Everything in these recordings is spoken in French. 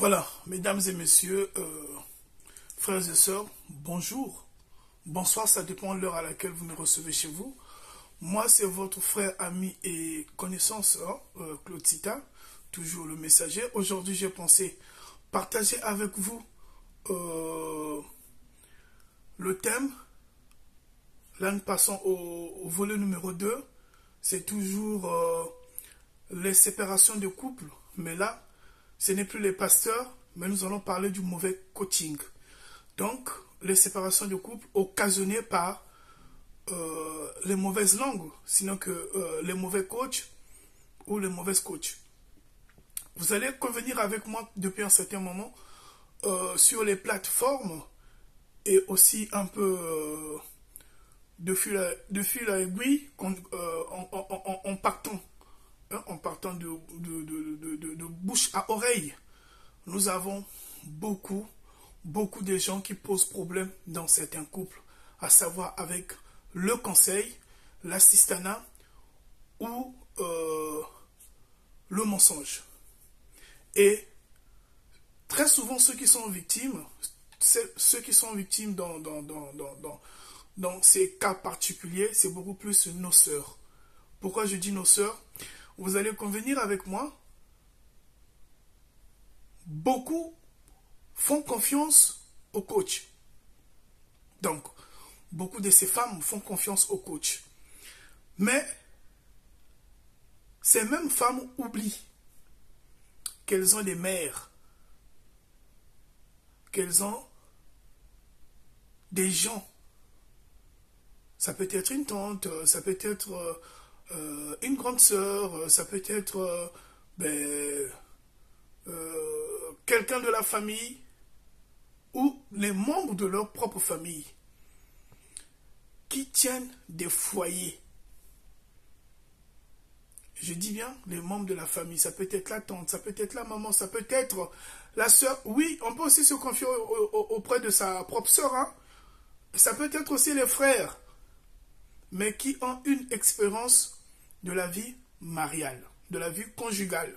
Voilà, mesdames et messieurs, frères et sœurs, bonjour, bonsoir, ça dépend de l'heure à laquelle vous me recevez chez vous. Moi, c'est votre frère, ami et connaissance, Claude Sita, toujours le messager. Aujourd'hui, j'ai pensé partager avec vous le thème. Là, nous passons au volet numéro 2. C'est toujours les séparations de couple, mais là, ce n'est plus les pasteurs, mais nous allons parler du mauvais coaching. Donc, les séparations de couple occasionnées par les mauvaises langues, sinon que les mauvais coachs ou les mauvaises coachs. Vous allez convenir avec moi depuis un certain moment sur les plateformes et aussi un peu de fil à aiguille en partant de bouche à oreille. Nous avons beaucoup de gens qui posent problème dans certains couples, à savoir avec le conseil, l'assistanat ou le mensonge. Et très souvent, ceux qui sont victimes dans ces cas particuliers, c'est beaucoup plus nos sœurs. Pourquoi je dis nos sœurs? Vous allez convenir avec moi. Beaucoup font confiance au coach. Donc, beaucoup de ces femmes font confiance au coach. Mais, ces mêmes femmes oublient qu'elles ont des mères, qu'elles ont des gens. Ça peut être une tante, ça peut être une grande sœur, ça peut être quelqu'un de la famille ou les membres de leur propre famille qui tiennent des foyers. Je dis bien les membres de la famille, ça peut être la tante, ça peut être la maman, ça peut être la sœur. Oui, on peut aussi se confier auprès de sa propre sœur. Hein. Ça peut être aussi les frères, mais qui ont une expérience de la vie mariale, de la vie conjugale.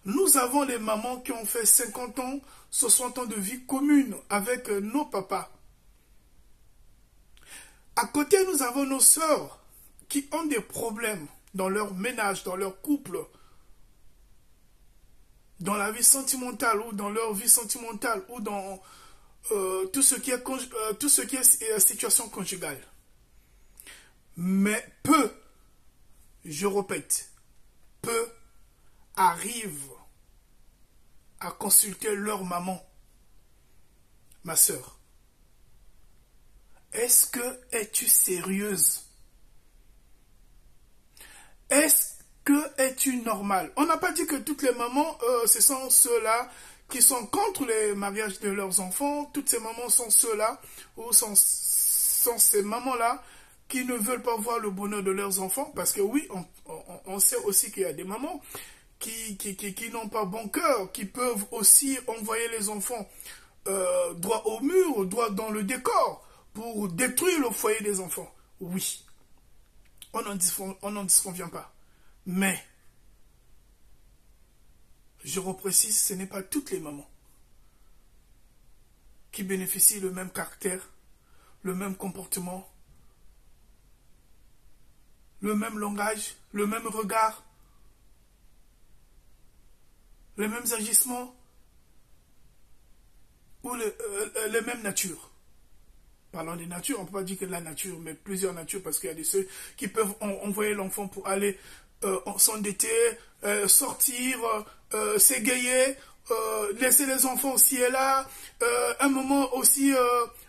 Nous avons les mamans qui ont fait 50 ans, 60 ans de vie commune avec nos papas. À côté, nous avons nos sœurs qui ont des problèmes dans leur ménage, dans leur couple, dans la vie sentimentale ou dans leur vie sentimentale ou dans tout ce qui est situation conjugale. Mais peu, je répète, peu arrivent à consulter leur maman. Ma sœur, est-ce que es-tu sérieuse? Est-ce que es-tu normale? On n'a pas dit que toutes les mamans, ce sont ceux-là qui sont contre les mariages de leurs enfants. Toutes ces mamans sont ceux-là, ou sont ces mamans-là qui ne veulent pas voir le bonheur de leurs enfants. Parce que oui, on sait aussi qu'il y a des mamans qui n'ont pas bon cœur, qui peuvent aussi envoyer les enfants droit au mur, droit dans le décor, pour détruire le foyer des enfants. Oui, on n'en disconvient pas. Mais, je reprécise, ce n'est pas toutes les mamans qui bénéficient le même caractère, le même comportement, le même langage, le même regard, les mêmes agissements ou les mêmes natures. Parlant des natures, on ne peut pas dire que la nature, mais plusieurs natures, parce qu'il y a des ceux qui peuvent envoyer l'enfant pour aller s'endetter, sortir, s'égayer, laisser les enfants aussi et là, un moment aussi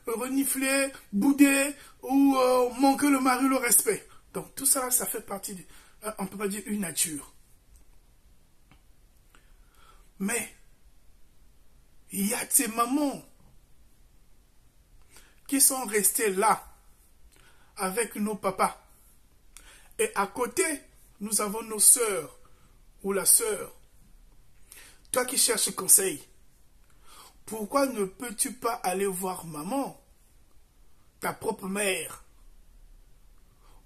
renifler, bouder ou manquer le mari le respect. Donc tout ça, ça fait partie, on ne peut pas dire une nature. Mais, il y a ces mamans qui sont restées là, avec nos papas. Et à côté, nous avons nos sœurs, ou la sœur. Toi qui cherches conseil, pourquoi ne peux-tu pas aller voir maman, ta propre mère?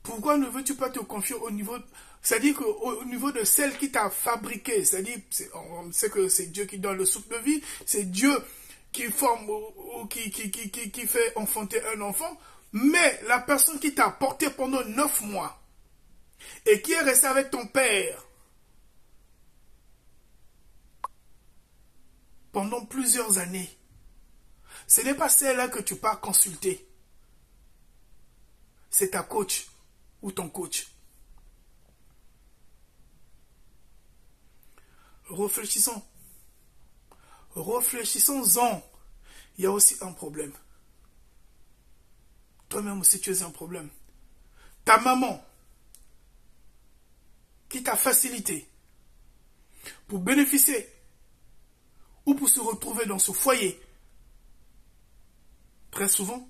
Pourquoi ne veux-tu pas te confier au niveau C'est-à-dire qu'au niveau de celle qui t'a fabriqué, c'est-à-dire, on sait que c'est Dieu qui donne le souffle de vie, c'est Dieu qui forme ou qui fait enfanter un enfant, mais la personne qui t'a porté pendant 9 mois et qui est restée avec ton père pendant plusieurs années, ce n'est pas celle-là que tu pars consulter. C'est ta coach ou ton coach. Réfléchissons. Réfléchissons-en. Il y a aussi un problème. Toi-même aussi, tu es un problème. Ta maman, qui t'a facilité pour bénéficier ou pour se retrouver dans ce foyer, très souvent,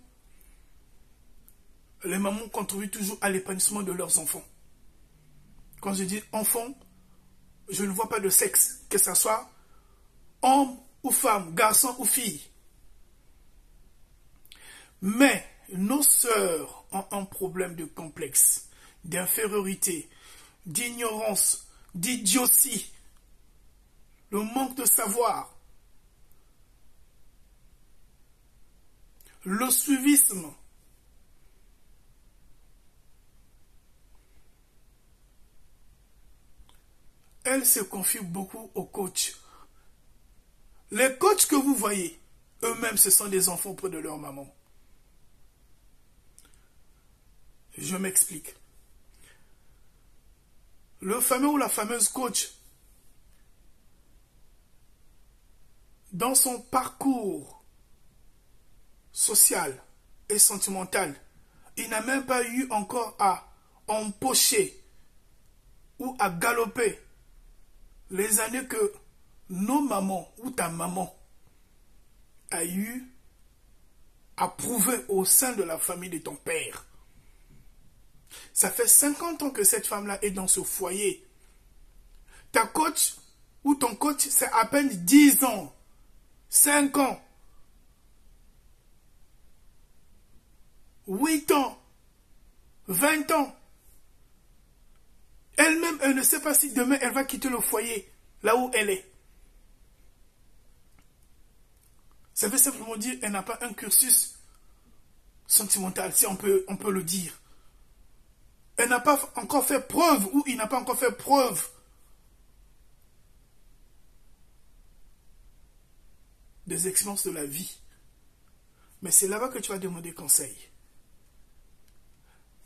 les mamans contribuent toujours à l'épanouissement de leurs enfants. Quand je dis enfants, je ne vois pas de sexe, que ce soit homme ou femme, garçon ou fille. Mais nos sœurs ont un problème de complexe, d'infériorité, d'ignorance, d'idiotie, le manque de savoir, le suivisme. Elles se confient beaucoup aux coachs. Les coachs que vous voyez, eux-mêmes, ce sont des enfants auprès de leur maman. Je m'explique. Le fameux ou la fameuse coach, dans son parcours social et sentimental, il n'a même pas eu encore à empocher ou à galoper les années que nos mamans ou ta maman a eu à prouver au sein de la famille de ton père. Ça fait 50 ans que cette femme-là est dans ce foyer. Ta coach ou ton coach, c'est à peine 10 ans, 5 ans, 8 ans, 20 ans. Elle-même, elle ne sait pas si demain, elle va quitter le foyer, là où elle est. Ça veut simplement dire qu'elle n'a pas un cursus sentimental, si on peut le dire. Elle n'a pas encore fait preuve, ou il n'a pas encore fait preuve des expériences de la vie. Mais c'est là-bas que tu vas demander conseil.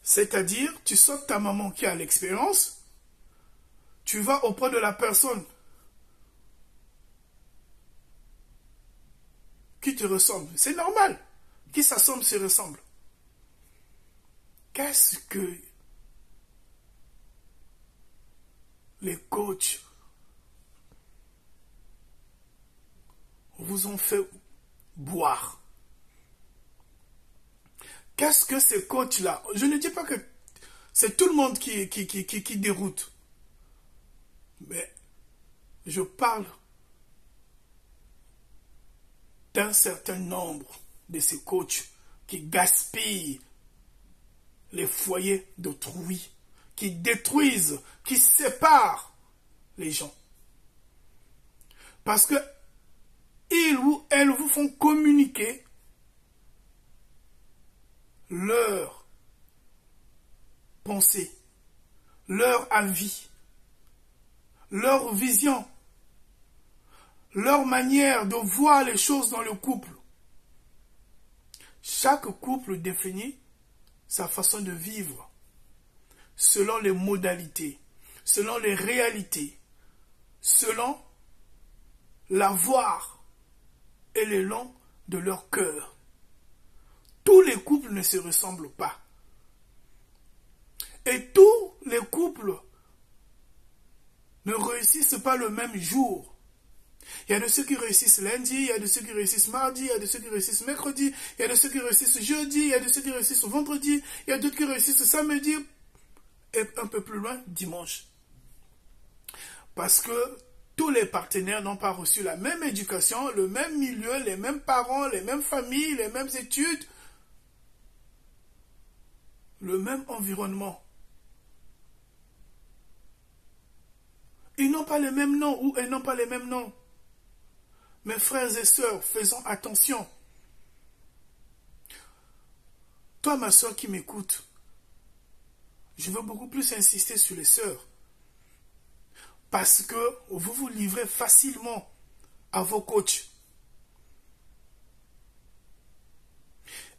C'est-à-dire, tu sautes ta maman qui a l'expérience, tu vas auprès de la personne qui te ressemble. C'est normal. Qui s'assemble se ressemble. Qu'est-ce que les coachs vous ont fait boire? Qu'est-ce que ces coachs-là? Je ne dis pas que c'est tout le monde qui déroute. Mais je parle d'un certain nombre de ces coachs qui gaspillent les foyers d'autrui, qui détruisent, qui séparent les gens. Parce que ils ou elles vous font communiquer leur pensée, leur avis, leur vision, leur manière de voir les choses dans le couple. Chaque couple définit sa façon de vivre selon les modalités, selon les réalités, selon la voix et l'élan de leur cœur. Tous les couples ne se ressemblent pas. Et tous les couples ne réussissent pas le même jour. Il y a de ceux qui réussissent lundi, il y a de ceux qui réussissent mardi, il y a de ceux qui réussissent mercredi, il y a de ceux qui réussissent jeudi, il y a de ceux qui réussissent vendredi, il y a d'autres qui réussissent samedi et un peu plus loin, dimanche. Parce que tous les partenaires n'ont pas reçu la même éducation, le même milieu, les mêmes parents, les mêmes familles, les mêmes études, le même environnement. pas les mêmes noms ou elles n'ont pas les mêmes noms. Mes frères et sœurs, faisons attention. Toi, ma sœur qui m'écoute, je veux beaucoup plus insister sur les sœurs. Parce que vous vous livrez facilement à vos coachs.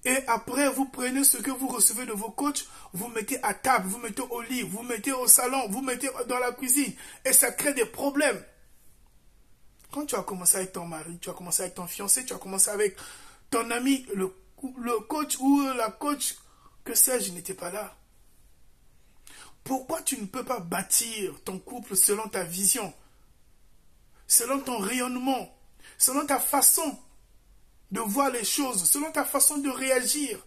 Et après, vous prenez ce que vous recevez de vos coachs, vous mettez à table, vous mettez au lit, vous mettez au salon, vous mettez dans la cuisine. Et ça crée des problèmes. Quand tu as commencé avec ton mari, tu as commencé avec ton fiancé, tu as commencé avec ton ami, le coach ou la coach, que sais-je, n'était pas là. Pourquoi tu ne peux pas bâtir ton couple selon ta vision, selon ton rayonnement, selon ta façon de voir les choses, selon ta façon de réagir?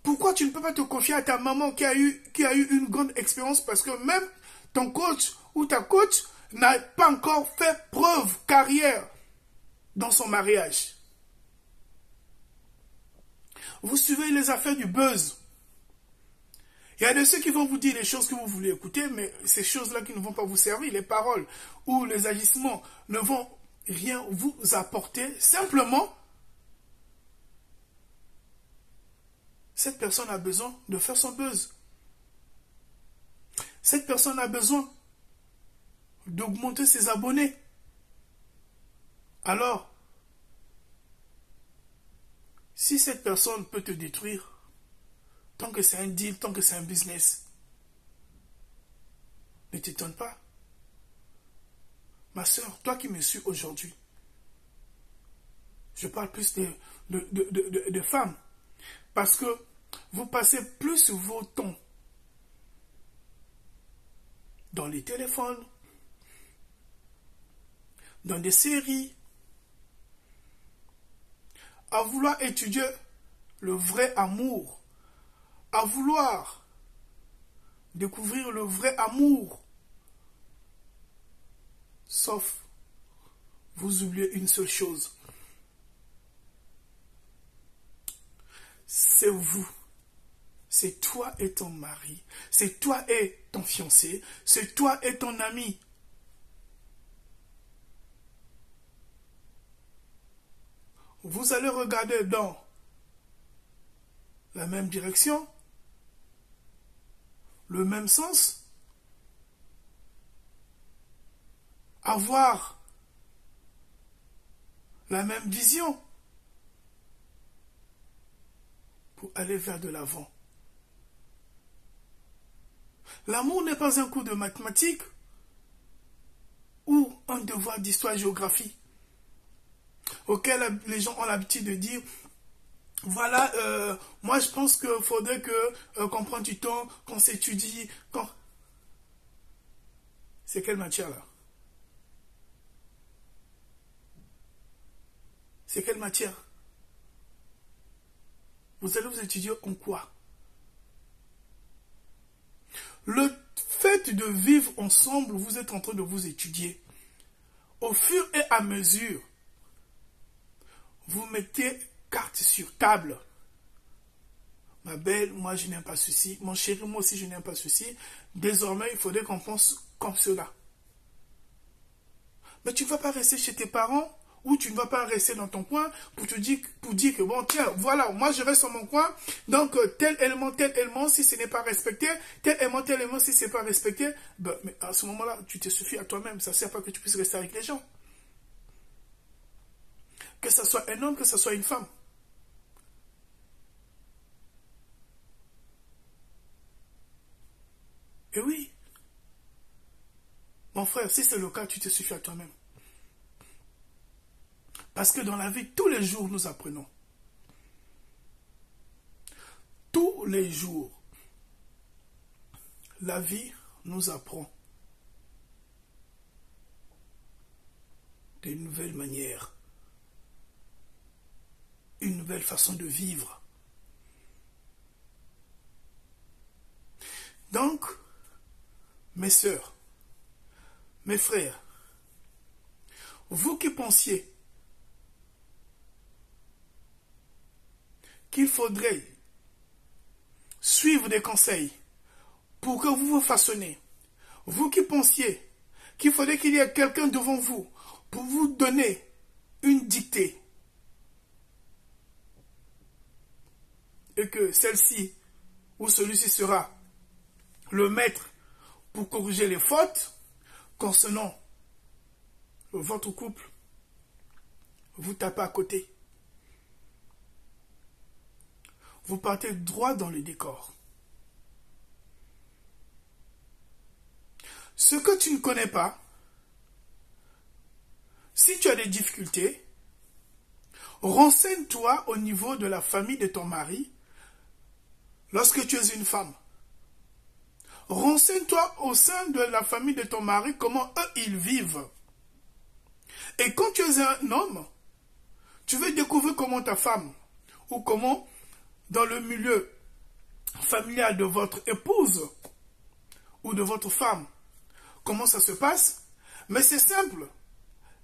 Pourquoi tu ne peux pas te confier à ta maman qui a eu une grande expérience, parce que même ton coach ou ta coach n'a pas encore fait preuve, carrière dans son mariage. Vous suivez les affaires du buzz. Il y a de ceux qui vont vous dire les choses que vous voulez écouter, mais ces choses-là qui ne vont pas vous servir, les paroles ou les agissements ne vont rien vous apporter. Simplement, cette personne a besoin de faire son buzz. Cette personne a besoin d'augmenter ses abonnés. Alors, si cette personne peut te détruire, tant que c'est un deal, tant que c'est un business, ne t'étonne pas. Ma soeur, toi qui me suis aujourd'hui, je parle plus de femmes, parce que vous passez plus vos temps dans les téléphones, dans des séries, à vouloir étudier le vrai amour, à vouloir découvrir le vrai amour. Sauf, vous oubliez une seule chose. C'est vous. C'est toi et ton mari. C'est toi et ton fiancé. C'est toi et ton ami. Vous allez regarder dans la même direction, le même sens, avoir la même vision pour aller vers de l'avant. L'amour n'est pas un cours de mathématiques ou un devoir d'histoire-géographie auquel les gens ont l'habitude de dire voilà, moi je pense qu'il faudrait qu'on prenne du temps, qu'on s'étudie. C'est quelle matière là? C'est quelle matière? Vous allez vous étudier en quoi? Le fait de vivre ensemble, vous êtes en train de vous étudier. Au fur et à mesure, vous mettez carte sur table. Ma belle, moi je n'aime pas ceci. Mon chéri, moi aussi je n'aime pas ceci. Désormais, il faudrait qu'on pense comme cela. Mais tu ne vas pas rester chez tes parents ou tu ne vas pas rester dans ton coin pour dire que bon tiens, voilà, moi je reste dans mon coin, donc tel élément, si ce n'est pas respecté, tel élément, si ce n'est pas respecté, ben, mais à ce moment-là, tu te suffis à toi-même. Ça ne sert pas que tu puisses rester avec les gens. Que ce soit un homme, que ce soit une femme. Et oui, mon frère, si c'est le cas, tu te suffis à toi-même. Parce que dans la vie, tous les jours, nous apprenons. Tous les jours, la vie nous apprend des nouvelles manières, une nouvelle façon de vivre. Donc, mes sœurs, mes frères, vous qui pensiez qu'il faudrait suivre des conseils pour que vous vous façonnez, vous qui pensiez qu'il fallait qu'il y ait quelqu'un devant vous pour vous donner une dictée. Et que celle-ci ou celui-ci sera le maître pour corriger les fautes concernant votre couple, vous tapez à côté. Vous partez droit dans le décor. Ce que tu ne connais pas, si tu as des difficultés, renseigne-toi au niveau de la famille de ton mari lorsque tu es une femme. Renseigne-toi au sein de la famille de ton mari comment eux ils vivent. Et quand tu es un homme, tu veux découvrir comment ta femme ou comment dans le milieu familial de votre épouse ou de votre femme, comment ça se passe, mais c'est simple.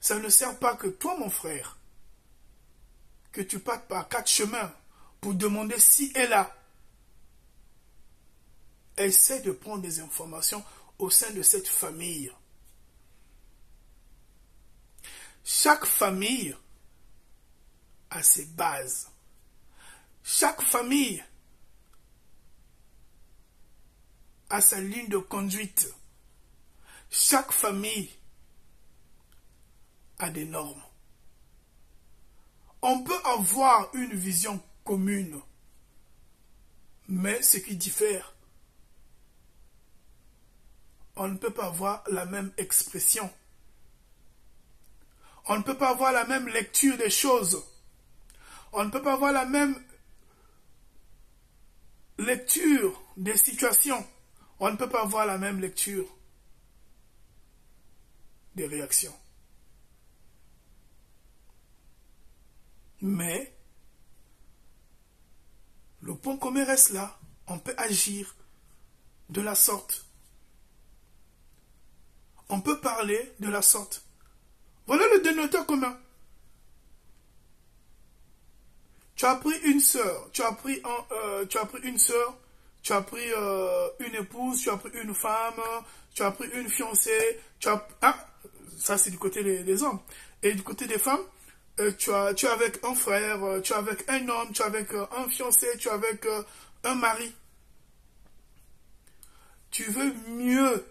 Ça ne sert pas que toi, mon frère, que tu partes par 4 chemins pour demander si et là. Essaie de prendre des informations au sein de cette famille. Chaque famille a ses bases. Chaque famille a sa ligne de conduite. Chaque famille a des normes. On peut avoir une vision commune, mais ce qui diffère, on ne peut pas avoir la même expression. On ne peut pas avoir la même lecture des choses. On ne peut pas avoir la même lecture des situations. On ne peut pas avoir la même lecture des réactions. Mais le point commun reste là. On peut agir de la sorte. On peut parler de la sorte. Voilà le dénominateur commun. Tu as pris une sœur, tu as pris une sœur, tu as pris une épouse, tu as pris une femme, tu as pris une fiancée, ça c'est du côté des hommes. Et du côté des femmes, tu es avec un frère, tu es avec un homme, tu es avec un fiancé, tu es avec un mari. Tu veux mieux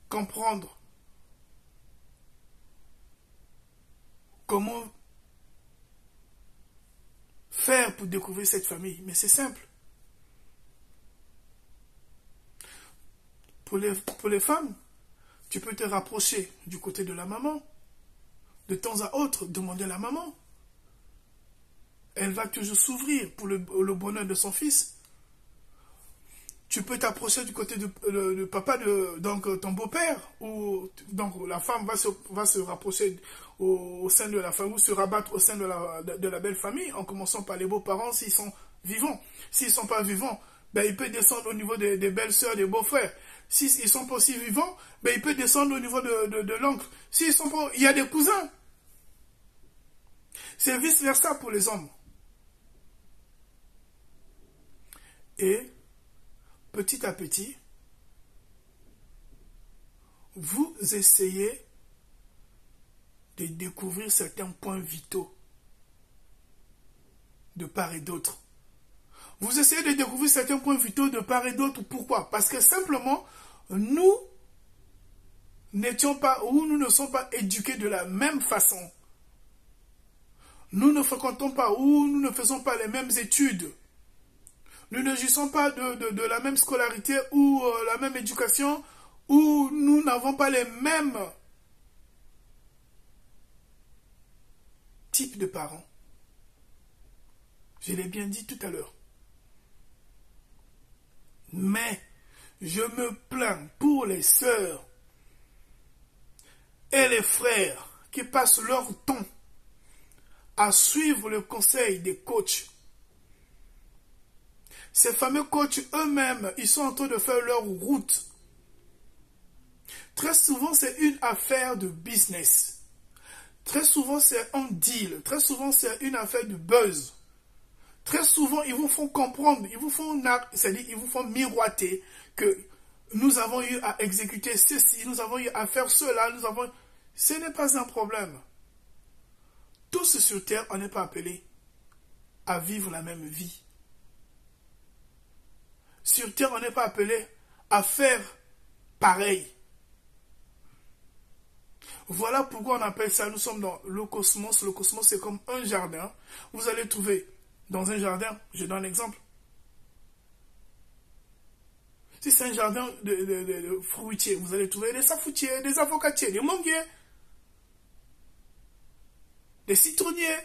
comprendre comment faire pour découvrir cette famille. Mais c'est simple. Pour les femmes, tu peux te rapprocher du côté de la maman. De temps à autre, demander à la maman. Elle va toujours s'ouvrir pour le bonheur de son fils. Tu peux t'approcher du côté du papa, donc ton beau-père, ou donc la femme va se rapprocher au sein de la famille, ou se rabattre au sein de la belle famille, en commençant par les beaux-parents s'ils sont vivants. S'ils ne sont pas vivants, ben, il peut descendre au niveau des belles-sœurs, des beaux-frères. S'ils ne sont pas aussi vivants, ben, il peut descendre au niveau de l'oncle. S'ils sont pas, il y a des cousins. C'est vice-versa pour les hommes. Et petit à petit, vous essayez de découvrir certains points vitaux de part et d'autre. Vous essayez de découvrir certains points vitaux de part et d'autre. Pourquoi? Parce que simplement, nous n'étions pas, ou nous ne sommes pas éduqués de la même façon. Nous ne fréquentons pas, ou nous ne faisons pas les mêmes études. Nous ne jouissons pas de la même scolarité ou la même éducation, ou nous n'avons pas les mêmes types de parents. Je l'ai bien dit tout à l'heure. Mais je me plains pour les sœurs et les frères qui passent leur temps à suivre le conseil des coachs. Ces fameux coachs eux-mêmes, ils sont en train de faire leur route. Très souvent, c'est une affaire de business. Très souvent, c'est un deal. Très souvent, c'est une affaire de buzz. Très souvent, ils vous font comprendre, ils vous font miroiter que nous avons eu à exécuter ceci, nous avons eu à faire cela, nous avons... Ce n'est pas un problème. Tous sur terre, on n'est pas appelés à vivre la même vie. Sur terre, on n'est pas appelé à faire pareil. Voilà pourquoi on appelle ça, nous sommes dans le cosmos. Le cosmos, c'est comme un jardin. Vous allez trouver dans un jardin, je donne un exemple. Si c'est un jardin de fruitiers, vous allez trouver des safoutiers, des avocatiers, des manguiers, des citronniers,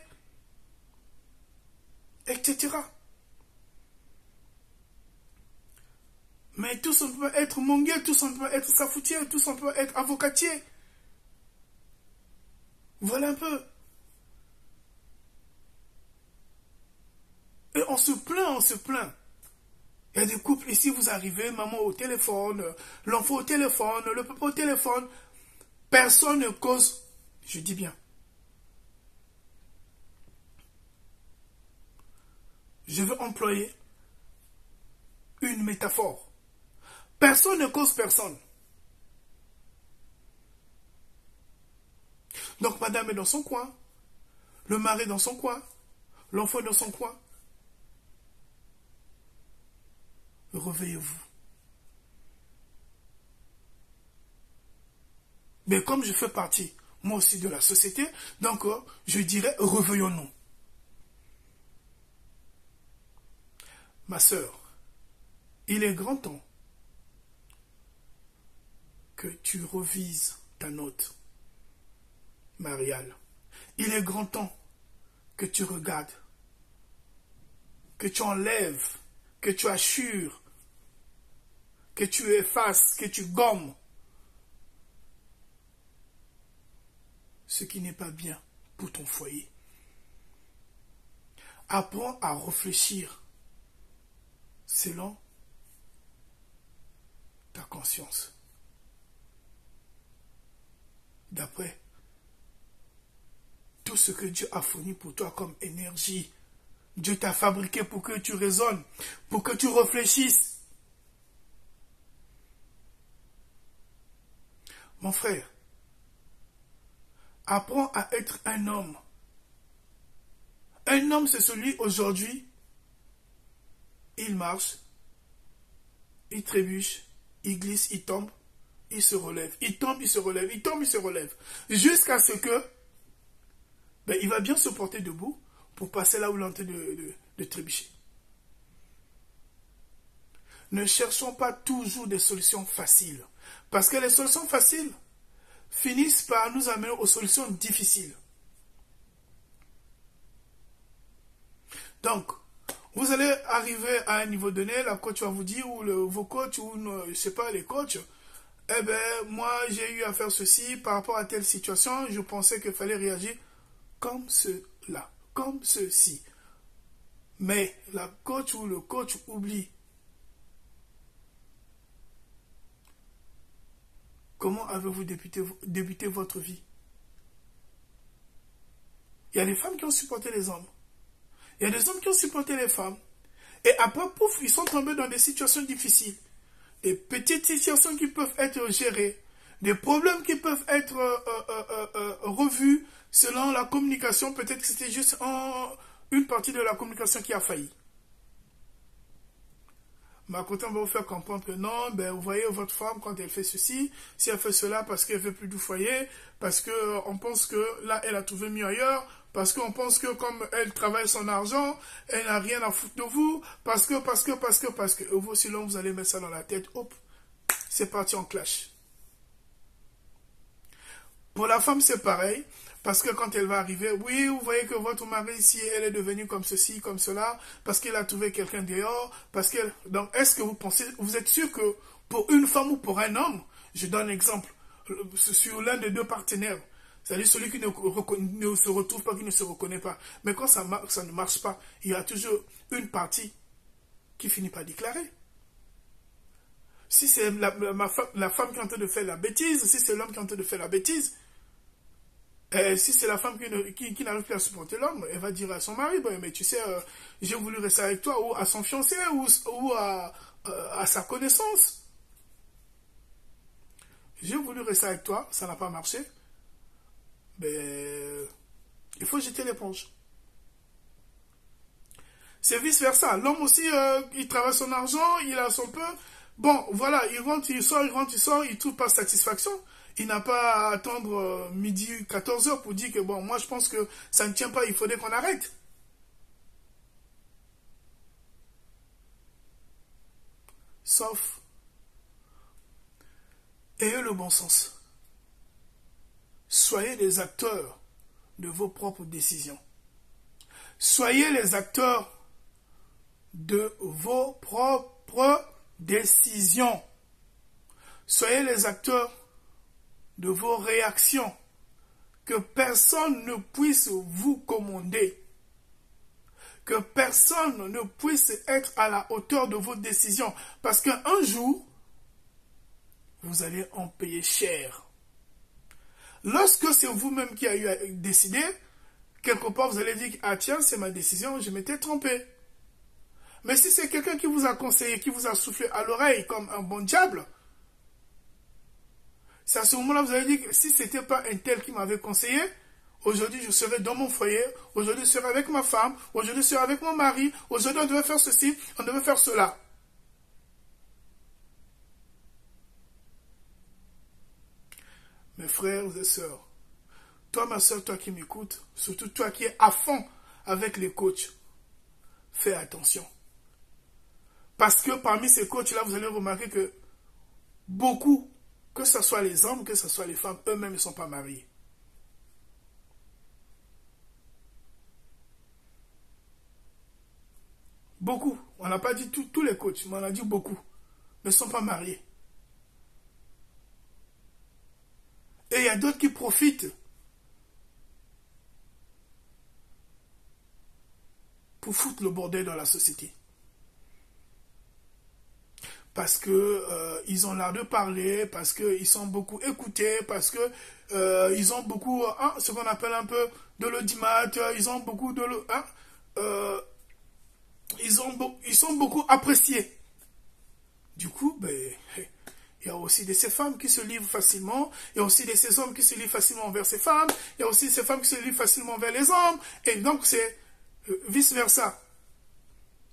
etc. Mais tous on peut être manguiers, tous on peut être safoutiers, tous on peut être avocatiers. Voilà un peu. Et on se plaint, on se plaint. Il y a des couples ici, vous arrivez, maman au téléphone, l'enfant au téléphone, le papa au téléphone. Personne ne cause, je dis bien. Je veux employer une métaphore. Personne ne cause personne. Donc madame est dans son coin, le mari est dans son coin, l'enfant est dans son coin. Réveillez-vous. Mais comme je fais partie, moi aussi, de la société, donc je dirais, réveillons-nous. Ma sœur, il est grand temps que tu revises ta note mariale. Il est grand temps que tu regardes, que tu enlèves, que tu assures, que tu effaces, que tu gommes ce qui n'est pas bien pour ton foyer. Apprends à réfléchir selon ta conscience. D'après tout ce que Dieu a fourni pour toi comme énergie. Dieu t'a fabriqué pour que tu raisonnes, pour que tu réfléchisses. Mon frère, apprends à être un homme. Un homme, c'est celui aujourd'hui, il marche, il trébuche, il glisse, il tombe, il se relève. Il tombe, il se relève, il tombe, il se relève. Jusqu'à ce que, il va bien se porter debout pour passer là où il est en train de trébucher. Ne cherchons pas toujours des solutions faciles. Parce que les solutions faciles finissent par nous amener aux solutions difficiles. Donc, vous allez arriver à un niveau donné, la coach va vous dire, ou vos coachs, ou je ne sais pas, les coachs, eh bien, moi, j'ai eu à faire ceci par rapport à telle situation, je pensais qu'il fallait réagir comme cela, comme ceci. Mais la coach ou le coach oublie. Comment avez-vous débuté votre vie? Il y a des femmes qui ont supporté les hommes. Il y a des hommes qui ont supporté les femmes. Et après, pouf, ils sont tombés dans des situations difficiles. Des petites situations qui peuvent être gérées. Des problèmes qui peuvent être revus selon la communication. Peut-être que c'était juste une partie de la communication qui a failli. Ma côté, on va vous faire comprendre que non, vous voyez votre femme quand elle fait ceci, si elle fait cela parce qu'elle veut plus du foyer, parce qu'on pense que là, elle a trouvé mieux ailleurs, parce qu'on pense que comme elle travaille son argent, elle n'a rien à foutre de vous, parce que, et vous aussi, là, vous allez mettre ça dans la tête, hop, c'est parti en clash. Pour la femme, c'est pareil. Parce que quand elle va arriver, oui, vous voyez que votre mari ici, elle est devenue comme ceci, comme cela, parce qu'elle a trouvé quelqu'un dehors, parce qu'elle... Donc, est-ce que vous pensez, vous êtes sûr que pour une femme ou pour un homme, je donne un exemple, sur l'un des deux partenaires, c'est-à-dire celui qui ne se retrouve pas, qui ne se reconnaît pas, mais quand ça ne marche pas, il y a toujours une partie qui finit par déclarer. Si c'est la femme qui est en train de faire la bêtise, si c'est l'homme qui est en train de faire la bêtise, si c'est la femme qui n'arrive plus à supporter l'homme, elle va dire à son mari, mais tu sais, j'ai voulu rester avec toi, ou à son fiancé, ou à sa connaissance. J'ai voulu rester avec toi, ça n'a pas marché. Ben, il faut jeter l'éponge. C'est vice-versa. L'homme aussi, il travaille son argent, il a son peu. Bon, voilà, il rentre, il sort, il rentre, il sort, il ne trouve pas satisfaction. Il n'a pas à attendre midi, 14h pour dire que, bon, moi je pense que ça ne tient pas, il faudrait qu'on arrête. Sauf, ayez le bon sens. Soyez les acteurs de vos propres décisions. Soyez les acteurs de vos propres décisions. Soyez les acteurs de vos réactions. Que personne ne puisse vous commander. Que personne ne puisse être à la hauteur de vos décisions. Parce qu'un jour, vous allez en payer cher. Lorsque c'est vous-même qui avez eu à décider, quelque part vous allez dire, ah tiens, c'est ma décision, je m'étais trompé. Mais si c'est quelqu'un qui vous a conseillé, qui vous a soufflé à l'oreille comme un bon diable, c'est à ce moment-là que vous allez dire, si ce n'était pas un tel qui m'avait conseillé, aujourd'hui je serais dans mon foyer, aujourd'hui je serais avec ma femme, aujourd'hui je serais avec mon mari, aujourd'hui on devait faire ceci, on devait faire cela. Mes frères et sœurs, toi ma sœur, toi qui m'écoutes, surtout toi qui es à fond avec les coachs, fais attention. Parce que parmi ces coachs-là, vous allez remarquer que beaucoup, que ce soit les hommes, que ce soit les femmes, eux-mêmes ne sont pas mariés. Beaucoup. On n'a pas dit tous les coachs, mais on a dit beaucoup. Ne sont pas mariés. Et il y a d'autres qui profitent pour foutre le bordel dans la société. Parce que ils ont l'air de parler, parce qu'ils sont beaucoup écoutés, parce que ils ont beaucoup, ce qu'on appelle un peu de l'audimat, ils ont beaucoup de ils sont beaucoup appréciés. Du coup, ben, il y a aussi de ces femmes qui se livrent facilement, il y a aussi de ces hommes qui se livrent facilement vers ces femmes, il y a aussi de ces femmes qui se livrent facilement vers les hommes, et donc c'est vice-versa.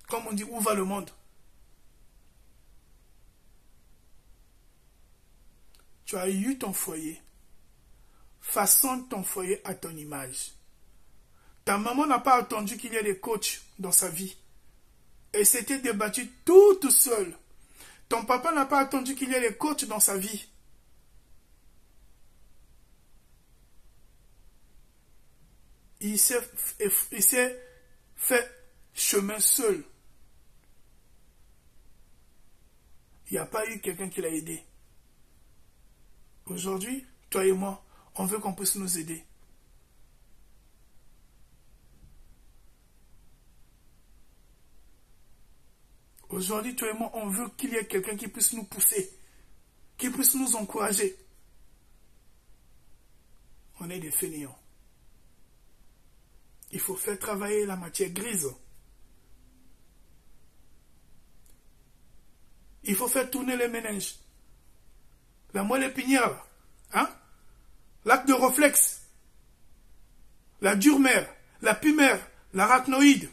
Comme on dit, où va le monde? Tu as eu ton foyer. Façonne ton foyer à ton image. Ta maman n'a pas attendu qu'il y ait des coachs dans sa vie. Elle s'était débattue toute seule. Ton papa n'a pas attendu qu'il y ait des coachs dans sa vie. Il s'est fait chemin seul. Il n'y a pas eu quelqu'un qui l'a aidé. Aujourd'hui, toi et moi, on veut qu'on puisse nous aider. Aujourd'hui, toi et moi, on veut qu'il y ait quelqu'un qui puisse nous pousser, qui puisse nous encourager. On est des fainéants. Il faut faire travailler la matière grise. Il faut faire tourner les méninges. La moelle épinière, hein? L'acte de réflexe, la dure-mère, la pumère, l'arachnoïde.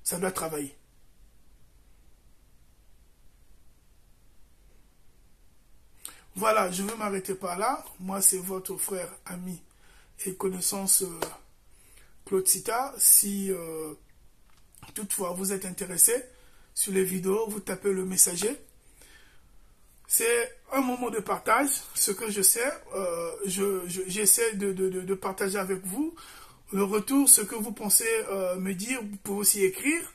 Ça doit travailler. Voilà, je vais m'arrêter par là. Moi, c'est votre frère, ami et connaissance Claude Sita. Si toutefois vous êtes intéressé sur les vidéos, vous tapez le messager. C'est un moment de partage, ce que je sais, j'essaie de partager avec vous le retour, ce que vous pensez me dire, vous pouvez aussi écrire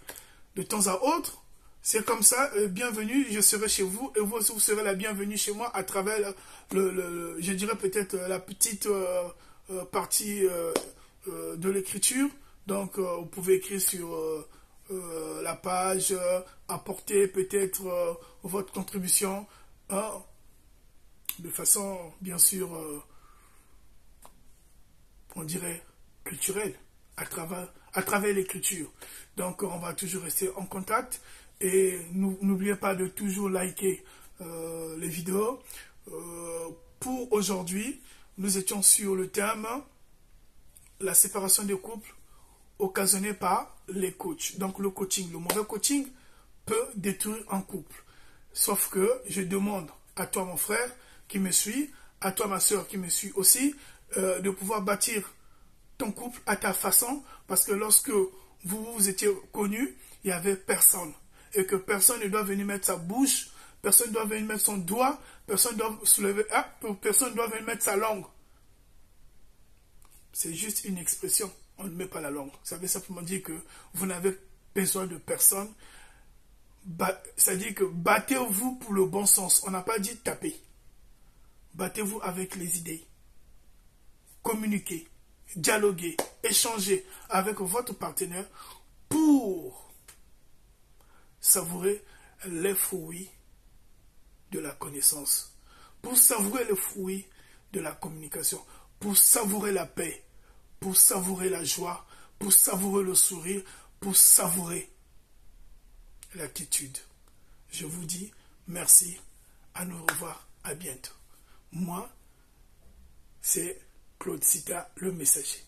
de temps à autre. C'est comme ça, bienvenue, je serai chez vous et vous aussi vous serez la bienvenue chez moi à travers je dirais peut-être la petite partie de l'écriture. Donc vous pouvez écrire sur la page, apporter peut-être votre contribution. De façon, bien sûr, on dirait culturelle, à travers l'écriture. Donc, on va toujours rester en contact. Et n'oubliez pas de toujours liker les vidéos, Pour aujourd'hui, nous étions sur le thème la séparation des couples occasionnée par les coachs. Donc le coaching, le mauvais coaching peut détruire un couple. Sauf que je demande à toi mon frère qui me suit, à toi ma soeur qui me suit aussi, de pouvoir bâtir ton couple à ta façon, parce que lorsque vous étiez connus, il n'y avait personne. Et que personne ne doit venir mettre sa bouche, personne ne doit venir mettre son doigt, personne ne doit soulever, personne ne doit venir mettre sa langue. C'est juste une expression, on ne met pas la langue. Ça veut simplement dire que vous n'avez besoin de personne. C'est-à-dire que battez-vous pour le bon sens. On n'a pas dit taper. Battez-vous avec les idées. Communiquez, dialoguez, échangez avec votre partenaire pour savourer les fruits de la connaissance, pour savourer les fruits de la communication, pour savourer la paix, pour savourer la joie, pour savourer le sourire, pour savourer l'attitude. Je vous dis merci, à nous revoir, à bientôt. Moi, c'est Claude Sita, le messager.